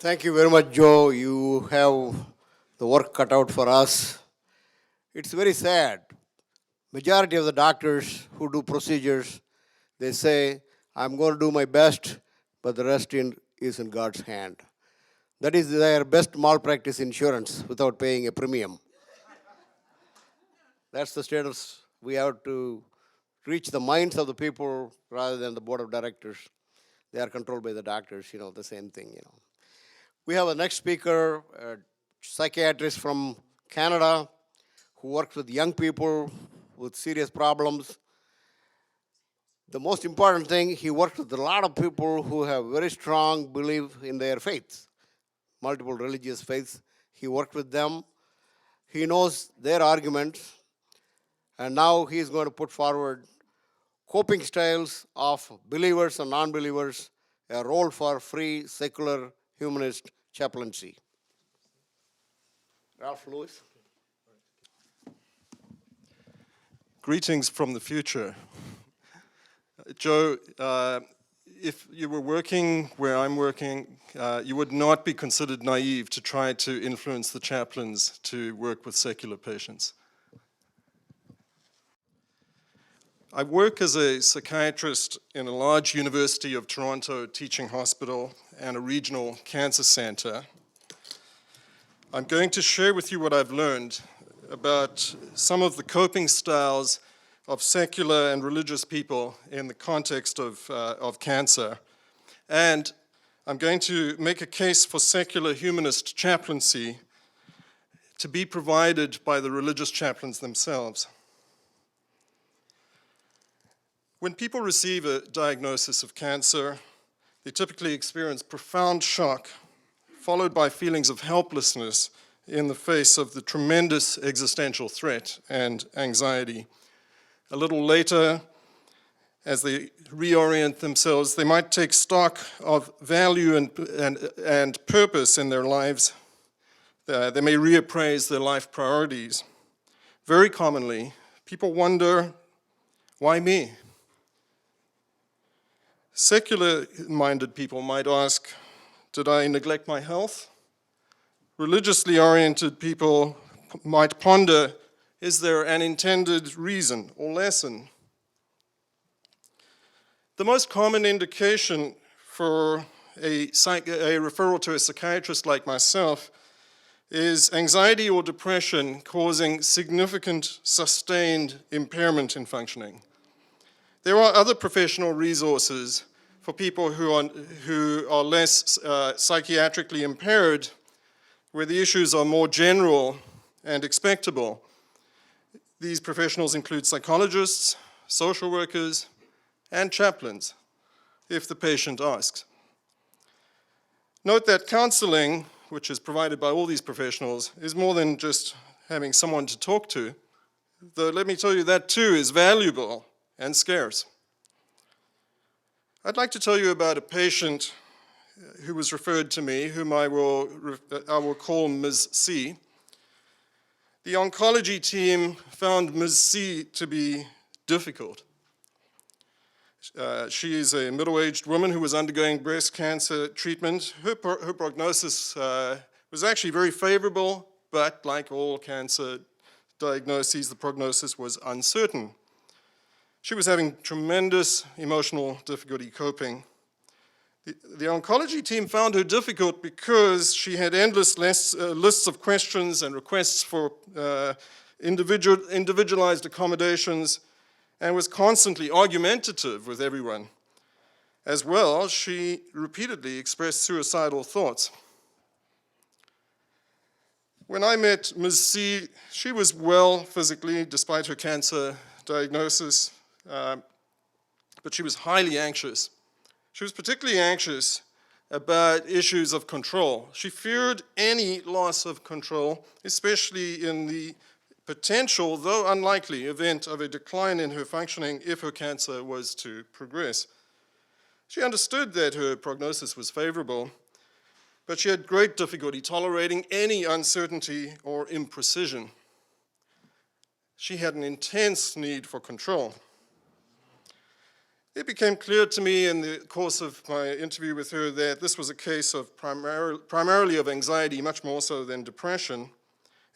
Thank you very much, Joe. You have the work cut out for us. It's very sad. Majority of the doctors who do procedures, they say, I'm going to do my best, but the rest is in God's hand. That is their best malpractice insurance without paying a premium. That's the status. We have to reach the minds of the people rather than the board of directors. They are controlled by the doctors, the same thing, We have a next speaker, a psychiatrist from Canada who works with young people with serious problems. The most important thing, he works with a lot of people who have very strong belief in their faiths, multiple religious faiths. He worked with them. He knows their arguments. And now he is going to put forward coping styles of believers and non-believers, a role for free, secular, humanist chaplaincy. Ralph Lewis. Greetings from the future. Joe, if you were working where I'm working, you would not be considered naive to try to influence the chaplains to work with secular patients. I work as a psychiatrist in a large University of Toronto teaching hospital and a regional cancer center. I'm going to share with you what I've learned about some of the coping styles of secular and religious people in the context of cancer. And I'm going to make a case for secular humanist chaplaincy to be provided by the religious chaplains themselves. When people receive a diagnosis of cancer, they typically experience profound shock, followed by feelings of helplessness in the face of the tremendous existential threat and anxiety. A little later, as they reorient themselves, they might take stock of value and purpose in their lives. They may reappraise their life priorities. Very commonly, people wonder, why me? Secular-minded people might ask, did I neglect my health? Religiously oriented people might ponder, is there an intended reason or lesson? The most common indication for a referral to a psychiatrist like myself is anxiety or depression causing significant, sustained impairment in functioning. There are other professional resources for people who are less psychiatrically impaired, where the issues are more general and expectable. These professionals include psychologists, social workers, and chaplains, if the patient asks. Note that counselling, which is provided by all these professionals, is more than just having someone to talk to, though let me tell you that too is valuable and scarce. I'd like to tell you about a patient who was referred to me, whom I will call Ms. C. The oncology team found Ms. C to be difficult. She is a middle-aged woman who was undergoing breast cancer treatment. Her prognosis was actually very favorable, but like all cancer diagnoses, the prognosis was uncertain. She was having tremendous emotional difficulty coping. The oncology team found her difficult because she had endless lists of questions and requests for individualized accommodations and was constantly argumentative with everyone. As well, she repeatedly expressed suicidal thoughts. When I met Ms. C, she was well physically despite her cancer diagnosis, but she was highly anxious. She was particularly anxious about issues of control. She feared any loss of control, especially in the potential, though unlikely, event of a decline in her functioning if her cancer was to progress. She understood that her prognosis was favorable, but she had great difficulty tolerating any uncertainty or imprecision. She had an intense need for control. It became clear to me in the course of my interview with her that this was a case of primarily of anxiety, much more so than depression.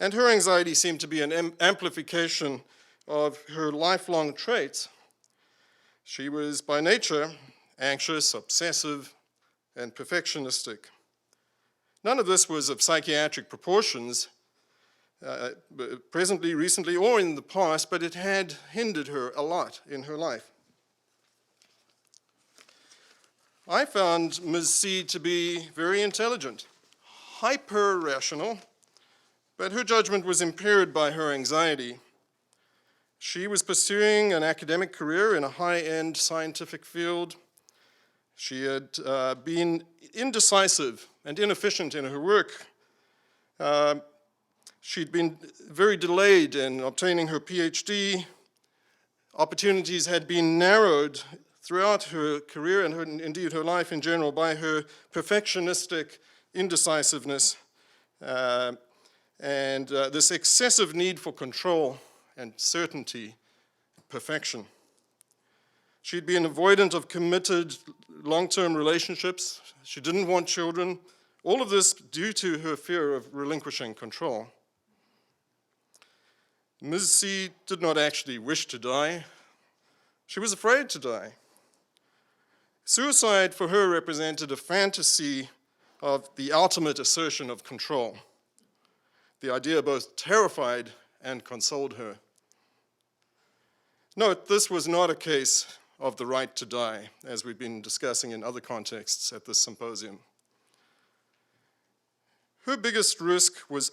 And her anxiety seemed to be an amplification of her lifelong traits. She was by nature anxious, obsessive, and perfectionistic. None of this was of psychiatric proportions, presently, recently, or in the past, but it had hindered her a lot in her life. I found Ms. C to be very intelligent, hyper-rational, but her judgment was impaired by her anxiety. She was pursuing an academic career in a high-end scientific field. She had been indecisive and inefficient in her work. She'd been very delayed in obtaining her PhD. Opportunities had been narrowed throughout her career and indeed her life in general by her perfectionistic indecisiveness and this excessive need for control and certainty, perfection. She'd been avoidant of committed long-term relationships. She didn't want children. All of this due to her fear of relinquishing control. Ms. C did not actually wish to die. She was afraid to die. Suicide for her represented a fantasy of the ultimate assertion of control. The idea both terrified and consoled her. Note, this was not a case of the right to die, as we've been discussing in other contexts at this symposium. Her biggest risk was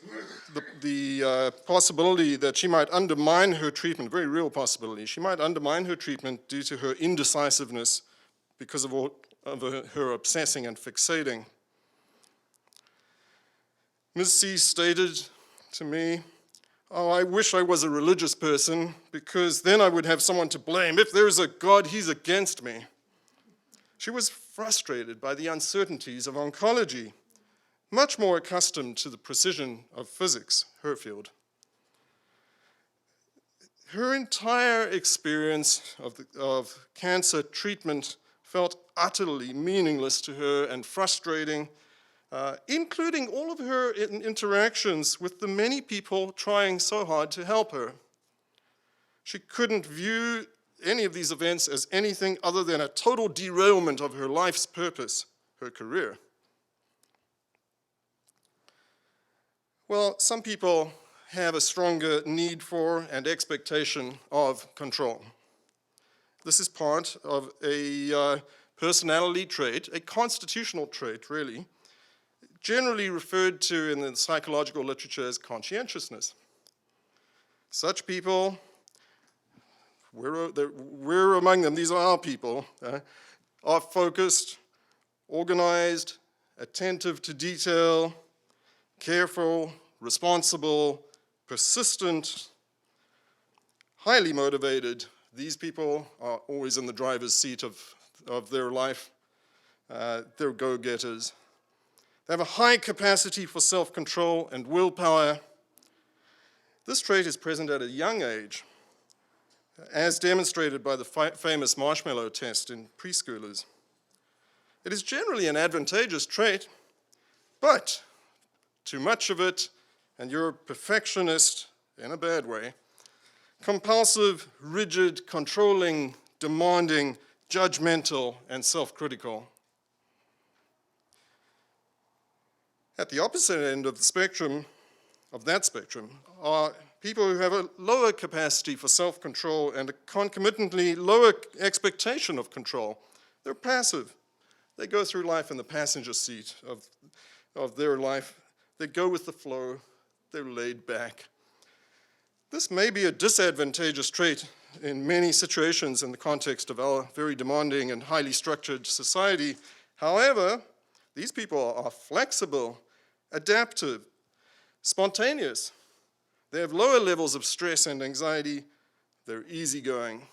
the possibility that she might undermine her treatment, a very real possibility. She might undermine her treatment due to her indecisiveness because of her obsessing and fixating. Ms. C stated to me, "Oh, I wish I was a religious person because then I would have someone to blame. If there's a God, he's against me." She was frustrated by the uncertainties of oncology, much more accustomed to the precision of physics, her field. Her entire experience of cancer treatment felt utterly meaningless to her and frustrating, including all of her interactions with the many people trying so hard to help her. She couldn't view any of these events as anything other than a total derailment of her life's purpose, her career. Well, some people have a stronger need for and expectation of control. This is part of a personality trait, a constitutional trait, really, generally referred to in the psychological literature as conscientiousness. Such people, we're among them, these are our people, are focused, organized, attentive to detail, careful, responsible, persistent, highly motivated. These people are always in the driver's seat of their life. They're go-getters. They have a high capacity for self-control and willpower. This trait is present at a young age, as demonstrated by the famous marshmallow test in preschoolers. It is generally an advantageous trait, but too much of it, and you're a perfectionist in a bad way, compulsive, rigid, controlling, demanding, judgmental, and self-critical. At the opposite end of the spectrum, are people who have a lower capacity for self-control and a concomitantly lower expectation of control. They're passive. They go through life in the passenger seat of their life. They go with the flow. They're laid back. This may be a disadvantageous trait in many situations in the context of our very demanding and highly structured society. However, these people are flexible, adaptive, spontaneous. They have lower levels of stress and anxiety. They're easygoing.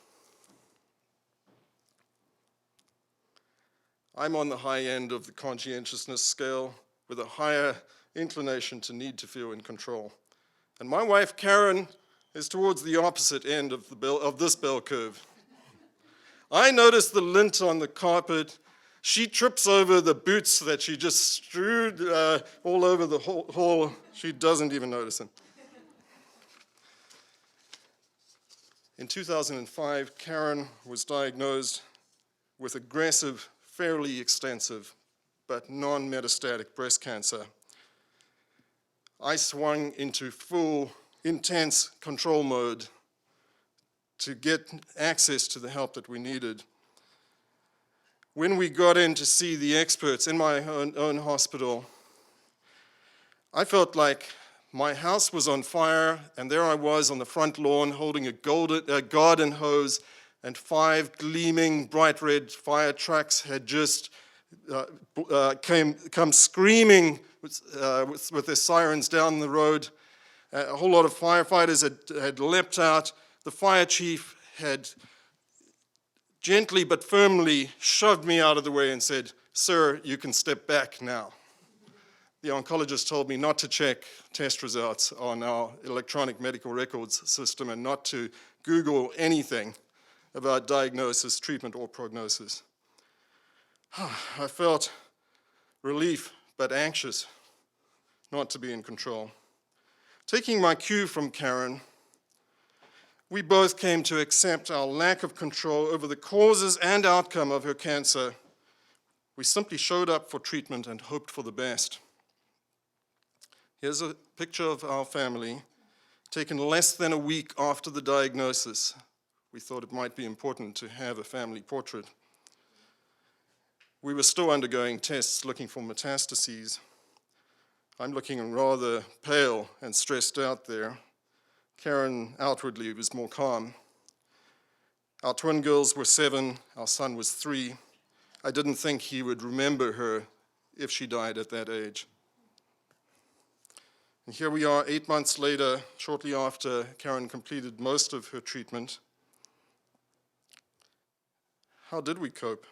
I'm on the high end of the conscientiousness scale with a higher inclination to need to feel in control. And my wife, Karen, is towards the opposite end of this bell curve. I noticed the lint on the carpet. She trips over the boots that she just strewed all over the hall. She doesn't even notice them. In 2005, Karen was diagnosed with aggressive, fairly extensive, but non-metastatic breast cancer. I swung into full, intense control mode to get access to the help that we needed. When we got in to see the experts in my own hospital, I felt like my house was on fire, and there I was on the front lawn holding a garden hose, and 5 gleaming bright red fire trucks had just come screaming with their sirens down the road. A whole lot of firefighters had leapt out. The fire chief had gently but firmly shoved me out of the way and said, "Sir, you can step back now." The oncologist told me not to check test results on our electronic medical records system and not to Google anything about diagnosis, treatment, or prognosis. I felt relief, but anxious not to be in control. Taking my cue from Karen, we both came to accept our lack of control over the causes and outcome of her cancer. We simply showed up for treatment and hoped for the best. Here's a picture of our family, taken less than a week after the diagnosis. We thought it might be important to have a family portrait. We were still undergoing tests looking for metastases. I'm looking rather pale and stressed out there. Karen outwardly was more calm. Our twin girls were 7, our son was 3. I didn't think he would remember her if she died at that age. And here we are 8 months later, shortly after Karen completed most of her treatment. How did we cope?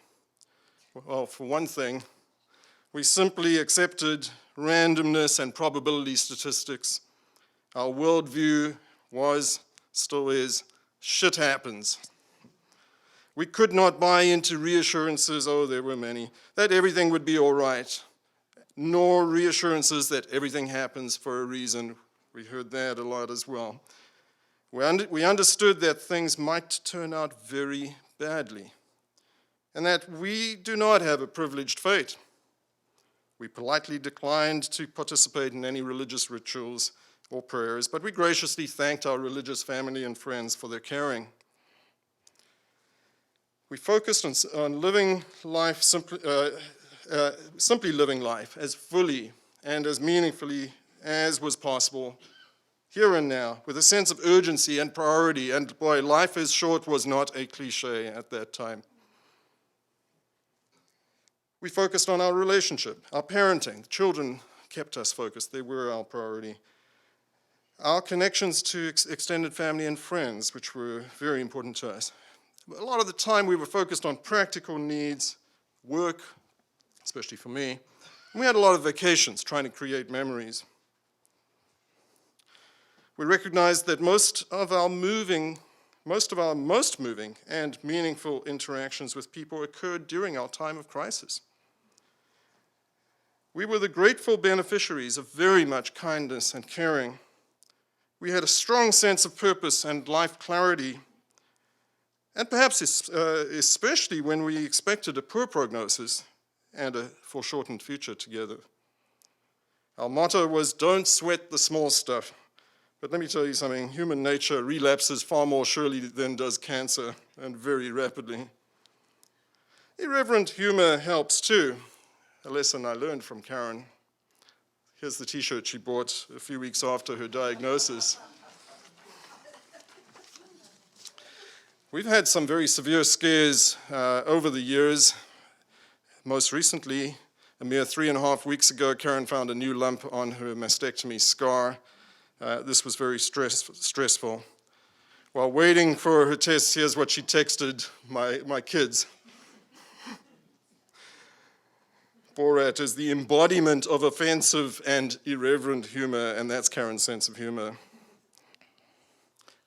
Well, for one thing, we simply accepted randomness and probability statistics. Our worldview was, still is, shit happens. We could not buy into reassurances, oh, there were many, that everything would be all right, nor reassurances that everything happens for a reason. We heard that a lot as well. We understood that things might turn out very badly, and that we do not have a privileged fate. We politely declined to participate in any religious rituals or prayers, but we graciously thanked our religious family and friends for their caring. We focused on living life, simply living life as fully and as meaningfully as was possible, here and now, with a sense of urgency and priority, and boy, life is short was not a cliche at that time. We focused on our relationship, our parenting. The children kept us focused. They were our priority. Our connections to extended family and friends, which were very important to us. A lot of the time we were focused on practical needs, work, especially for me. And we had a lot of vacations trying to create memories. We recognized that most of our most moving and meaningful interactions with people occurred during our time of crisis. We were the grateful beneficiaries of very much kindness and caring. We had a strong sense of purpose and life clarity, and perhaps especially when we expected a poor prognosis and a foreshortened future together. Our motto was, don't sweat the small stuff. But let me tell you something, human nature relapses far more surely than does cancer, and very rapidly. Irreverent humor helps too, a lesson I learned from Karen. Here's the t-shirt she bought a few weeks after her diagnosis. We've had some very severe scares over the years. Most recently, a mere 3.5 weeks ago, Karen found a new lump on her mastectomy scar. This was very stressful. While waiting for her tests, here's what she texted my kids. Borat is the embodiment of offensive and irreverent humor, and that's Karen's sense of humor.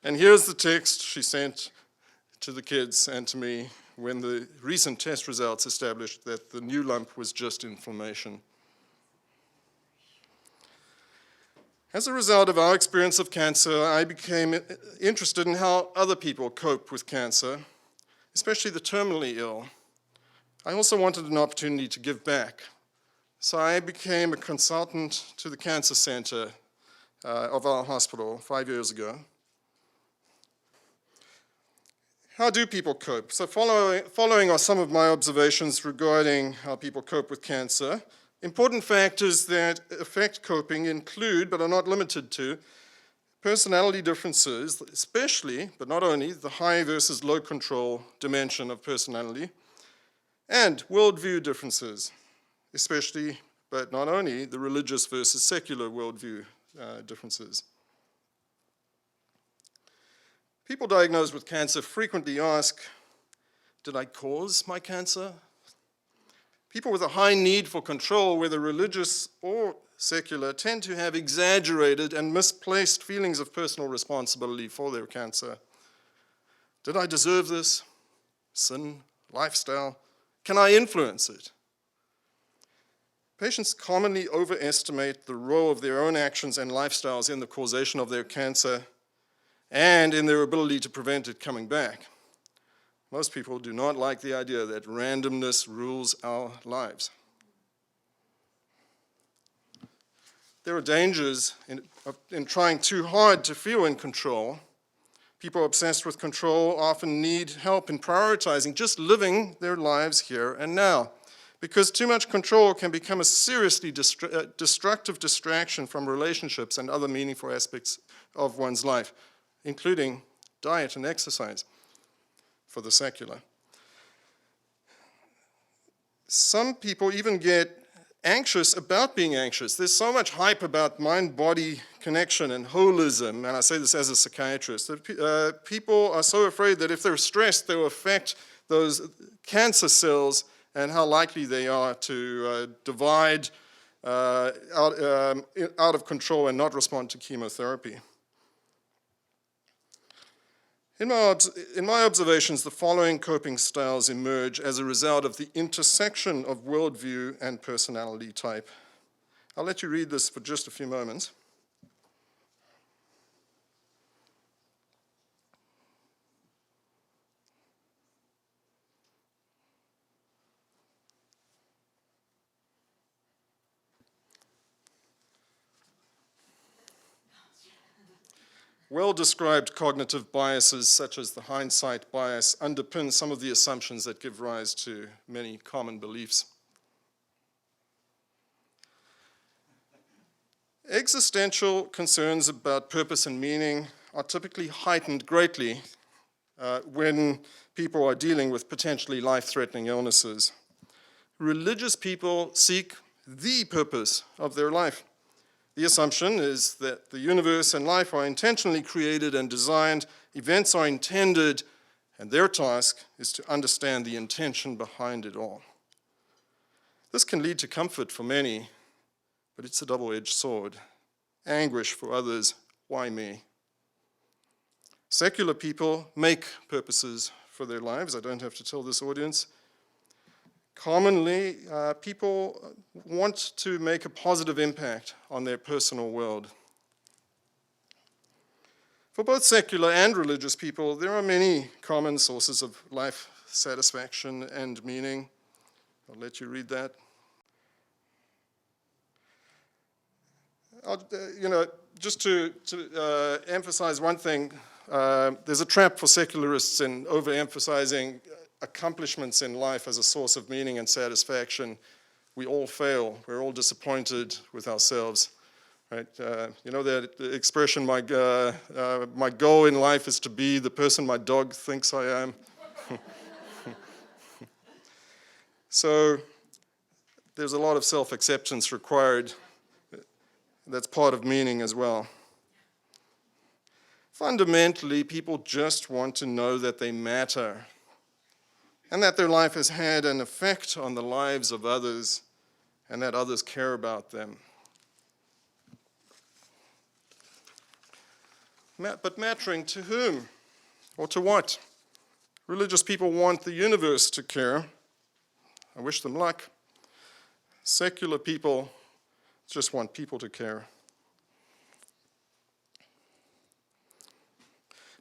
And here's the text she sent to the kids and to me. when the recent test results established that the new lump was just inflammation. As a result of our experience of cancer, I became interested in how other people cope with cancer, especially the terminally ill. I also wanted an opportunity to give back. So I became a consultant to the cancer center of our hospital 5 years ago. How do people cope? So following are some of my observations regarding how people cope with cancer. Important factors that affect coping include, but are not limited to, personality differences, especially, but not only, the high versus low control dimension of personality, and worldview differences, especially, but not only, the religious versus secular worldview differences. People diagnosed with cancer frequently ask, did I cause my cancer? People with a high need for control, whether religious or secular, tend to have exaggerated and misplaced feelings of personal responsibility for their cancer. Did I deserve this? Sin, lifestyle? Can I influence it? Patients commonly overestimate the role of their own actions and lifestyles in the causation of their cancer and in their ability to prevent it coming back. Most people do not like the idea that randomness rules our lives. There are dangers in trying too hard to feel in control. People obsessed with control often need help in prioritizing just living their lives here and now, because too much control can become a seriously destructive distraction from relationships and other meaningful aspects of one's life, including diet and exercise for the secular. Some people even get anxious about being anxious. There's so much hype about mind-body connection and holism, and I say this as a psychiatrist, that people are so afraid that if they're stressed, they'll affect those cancer cells and how likely they are to divide out of control and not respond to chemotherapy. In my observations, the following coping styles emerge as a result of the intersection of worldview and personality type. I'll let you read this for just a few moments. Well-described cognitive biases, such as the hindsight bias, underpin some of the assumptions that give rise to many common beliefs. Existential concerns about purpose and meaning are typically heightened greatly when people are dealing with potentially life-threatening illnesses. Religious people seek the purpose of their life. The assumption is that the universe and life are intentionally created and designed, events are intended, and their task is to understand the intention behind it all. This can lead to comfort for many, but it's a double-edged sword. Anguish for others, why me? Secular people make purposes for their lives. I don't have to tell this audience. Commonly, people want to make a positive impact on their personal world. For both secular and religious people, there are many common sources of life satisfaction and meaning. I'll let you read that. Just to emphasize one thing, there's a trap for secularists in overemphasizing accomplishments in life as a source of meaning and satisfaction. We all fail. We're all disappointed with ourselves. Right? You know that expression, my goal in life is to be the person my dog thinks I am. So there's a lot of self-acceptance required. That's part of meaning as well. Fundamentally, people just want to know that they matter and that their life has had an effect on the lives of others and that others care about them. But mattering to whom or to what? Religious people want the universe to care. I wish them luck. Secular people just want people to care.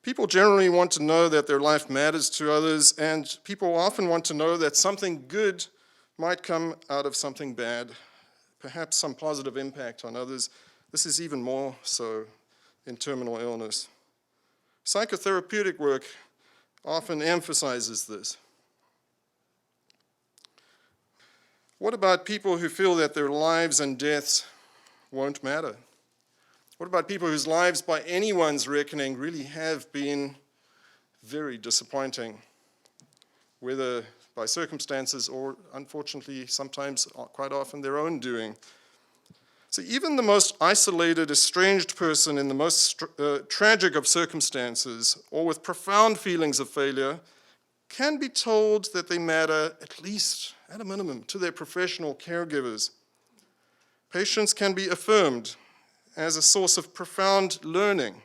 People generally want to know that their life matters to others, and people often want to know that something good might come out of something bad, perhaps some positive impact on others. This is even more so in terminal illness. Psychotherapeutic work often emphasizes this. What about people who feel that their lives and deaths won't matter? What about people whose lives, by anyone's reckoning, really have been very disappointing, whether by circumstances or, unfortunately, sometimes, quite often, their own doing? So even the most isolated, estranged person in the most tragic of circumstances, or with profound feelings of failure, can be told that they matter, at least, at a minimum, to their professional caregivers. Patients can be affirmed as a source of profound learning,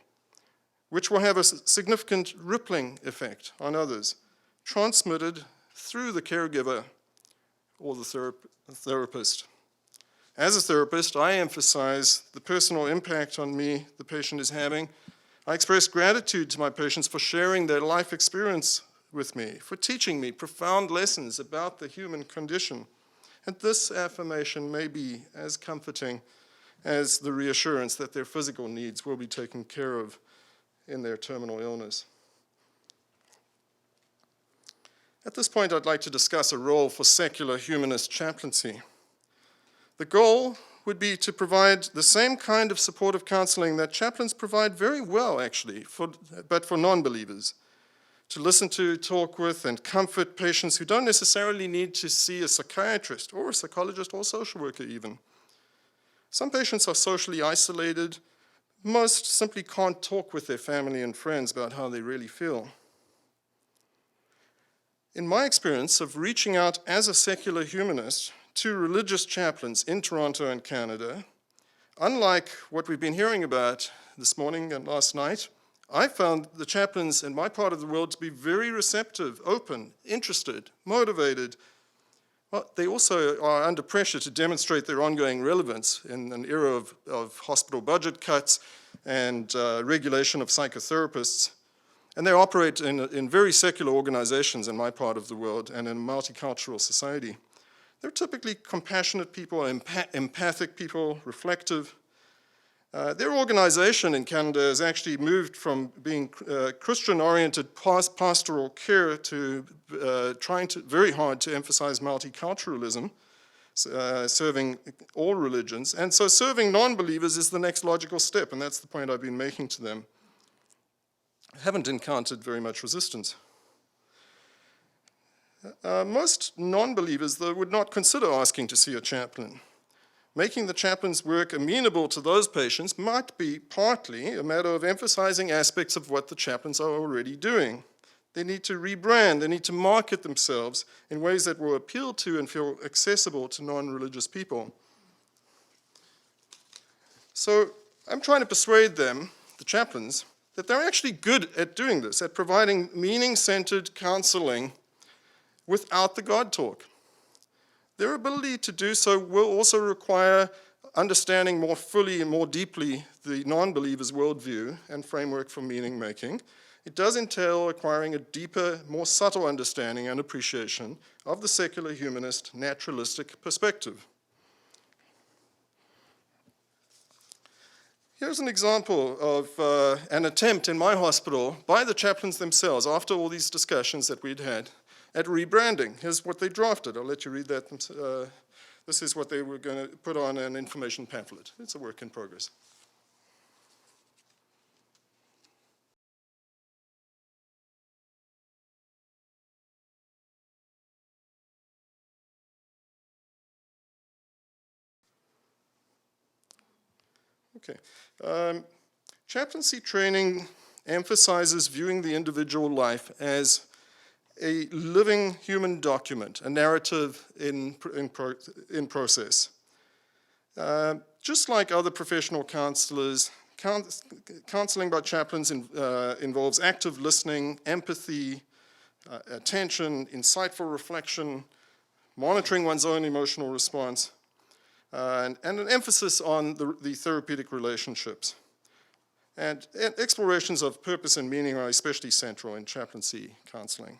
which will have a significant rippling effect on others, transmitted through the caregiver or the therapist. As a therapist, I emphasize the personal impact on me the patient is having. I express gratitude to my patients for sharing their life experience with me, for teaching me profound lessons about the human condition. And this affirmation may be as comforting as the reassurance that their physical needs will be taken care of in their terminal illness. At this point, I'd like to discuss a role for secular humanist chaplaincy. The goal would be to provide the same kind of supportive counseling that chaplains provide very well, actually, but for non-believers. To listen to, talk with, and comfort patients who don't necessarily need to see a psychiatrist or a psychologist or social worker even. Some patients are socially isolated. Most simply can't talk with their family and friends about how they really feel. In my experience of reaching out as a secular humanist to religious chaplains in Toronto and Canada, unlike what we've been hearing about this morning and last night, I found the chaplains in my part of the world to be very receptive, open, interested, motivated. Well, they also are under pressure to demonstrate their ongoing relevance in an era of hospital budget cuts and regulation of psychotherapists. And they operate in very secular organizations in my part of the world and in a multicultural society. They're typically compassionate people, empathic people, reflective. Their organization in Canada has actually moved from being Christian-oriented pastoral care to trying very hard to emphasize multiculturalism, serving all religions. And so serving non-believers is the next logical step, and that's the point I've been making to them. I haven't encountered very much resistance. Most non-believers, though, would not consider asking to see a chaplain. Making the chaplain's work amenable to those patients might be partly a matter of emphasizing aspects of what the chaplains are already doing. They need to rebrand, they need to market themselves in ways that will appeal to and feel accessible to non-religious people. So I'm trying to persuade them, the chaplains, that they're actually good at doing this, at providing meaning-centered counseling without the God talk. Their ability to do so will also require understanding more fully and more deeply the non-believer's worldview and framework for meaning-making. It does entail acquiring a deeper, more subtle understanding and appreciation of the secular humanist naturalistic perspective. Here's an example of an attempt in my hospital by the chaplains themselves, after all these discussions that we'd had, at rebranding. Here's what they drafted. I'll let you read that. This is what they were going to put on an information pamphlet. It's a work in progress. Okay. Chaplaincy training emphasizes viewing the individual life as a living human document, a narrative in process. Just like other professional counselors, counseling by chaplains involves active listening, empathy, attention, insightful reflection, monitoring one's own emotional response, and an emphasis on the therapeutic relationships. And explorations of purpose and meaning are especially central in chaplaincy counseling.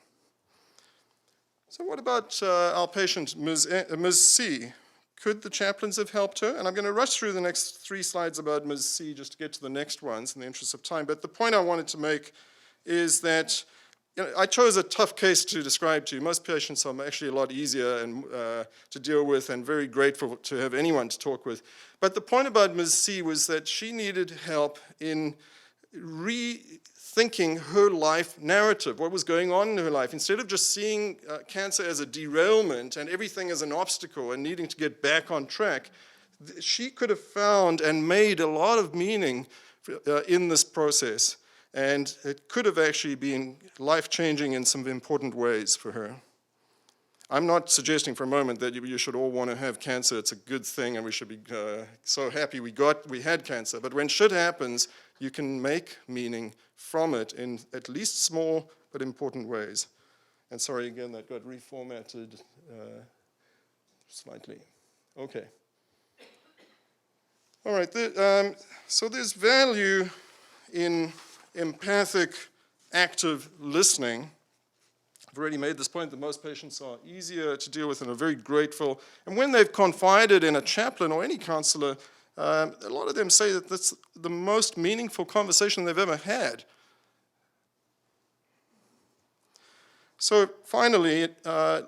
So what about our patient, Ms. C? Could the chaplains have helped her? And I'm going to rush through the next 3 slides about Ms. C just to get to the next ones in the interest of time. But the point I wanted to make is that I chose a tough case to describe to you. Most patients are actually a lot easier and, to deal with, and very grateful to have anyone to talk with. But the point about Ms. C was that she needed help in rethinking her life narrative, what was going on in her life. Instead of just seeing cancer as a derailment and everything as an obstacle and needing to get back on track, she could have found and made a lot of meaning in this process. And it could have actually been life-changing in some important ways for her. I'm not suggesting for a moment that you should all want to have cancer. It's a good thing, and we should be so happy we had cancer. But when shit happens, you can make meaning from it in at least small but important ways. And sorry, again, that got reformatted slightly. Okay. All right, so there's value in empathic, active listening. I've already made this point that most patients are easier to deal with and are very grateful. And when they've confided in a chaplain or any counselor, a lot of them say that that's the most meaningful conversation they've ever had. So finally, a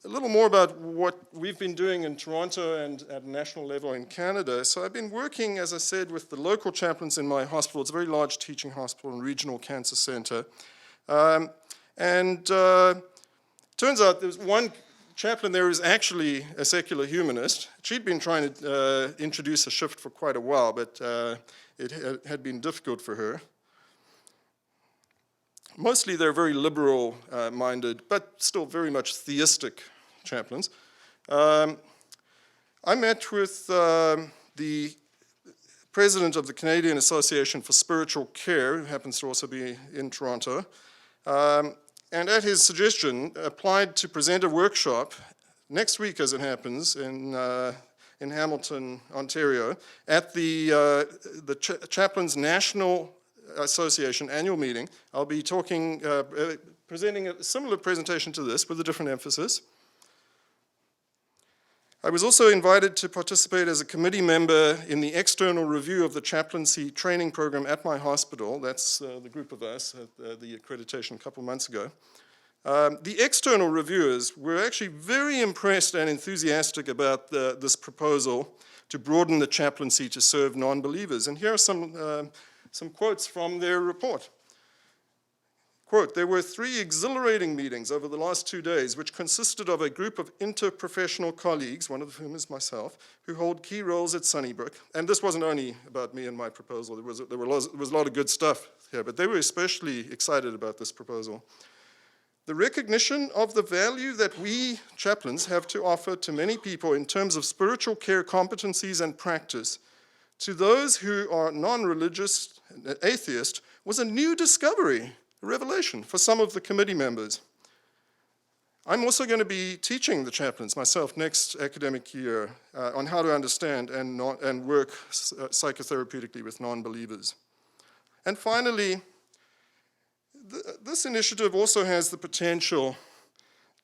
little more about what we've been doing in Toronto and at a national level in Canada. So I've been working, as I said, with the local chaplains in my hospital. It's a very large teaching hospital and regional cancer center. Turns out there's one chaplain there who's actually a secular humanist. She'd been trying to introduce a shift for quite a while, but it had been difficult for her. Mostly they're very liberal-minded, but still very much theistic chaplains. I met with the president of the Canadian Association for Spiritual Care, who happens to also be in Toronto, and at his suggestion, applied to present a workshop next week, as it happens, in Hamilton, Ontario, at the Chaplains National Association annual meeting. I'll be talking, presenting a similar presentation to this with a different emphasis. I was also invited to participate as a committee member in the external review of the Chaplaincy Training program at my hospital. That's the group of us at the accreditation a couple months ago. The external reviewers were actually very impressed and enthusiastic about this proposal to broaden the chaplaincy to serve non-believers. And here are some quotes from their report. Quote, "There were 3 exhilarating meetings over the last 2 days, which consisted of a group of interprofessional colleagues, one of whom is myself, who hold key roles at Sunnybrook." And this wasn't only about me and my proposal. There was a lot of good stuff here, but they were especially excited about this proposal. "The recognition of the value that we chaplains have to offer to many people in terms of spiritual care competencies and practice to those who are non-religious, atheist, was a new discovery, a revelation for some of the committee members. I'm also going to be teaching the chaplains myself next academic year on how to understand and work psychotherapeutically with non-believers. And finally, this initiative also has the potential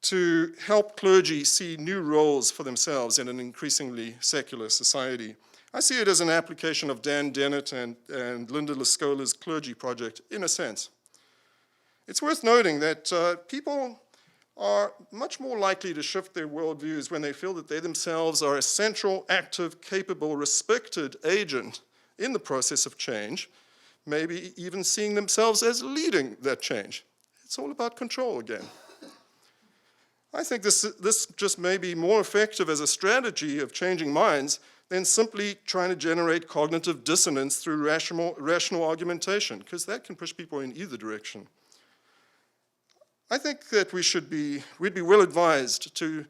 to help clergy see new roles for themselves in an increasingly secular society. I see it as an application of Dan Dennett and Linda Lascola's clergy project, in a sense. It's worth noting that people are much more likely to shift their worldviews when they feel that they themselves are a central, active, capable, respected agent in the process of change, maybe even seeing themselves as leading that change. It's all about control again. I think this just may be more effective as a strategy of changing minds than simply trying to generate cognitive dissonance through rational argumentation, because that can push people in either direction. I think that we'd be well advised to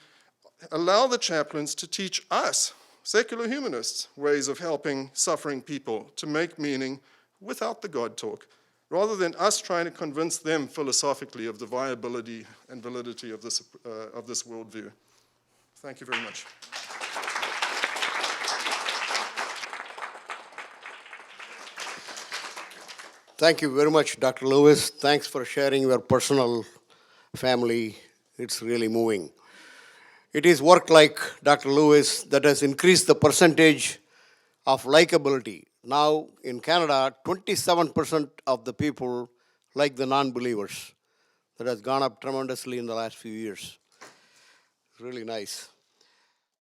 allow the chaplains to teach us, secular humanists, ways of helping suffering people to make meaning without the God talk, rather than us trying to convince them philosophically of the viability and validity of this worldview. Thank you very much. Thank you very much, Dr. Lewis. Thanks for sharing your personal family. It's really moving. It is work like Dr. Lewis that has increased the percentage of likability. Now, in Canada, 27% of the people like the non-believers. That has gone up tremendously in the last few years. It's really nice.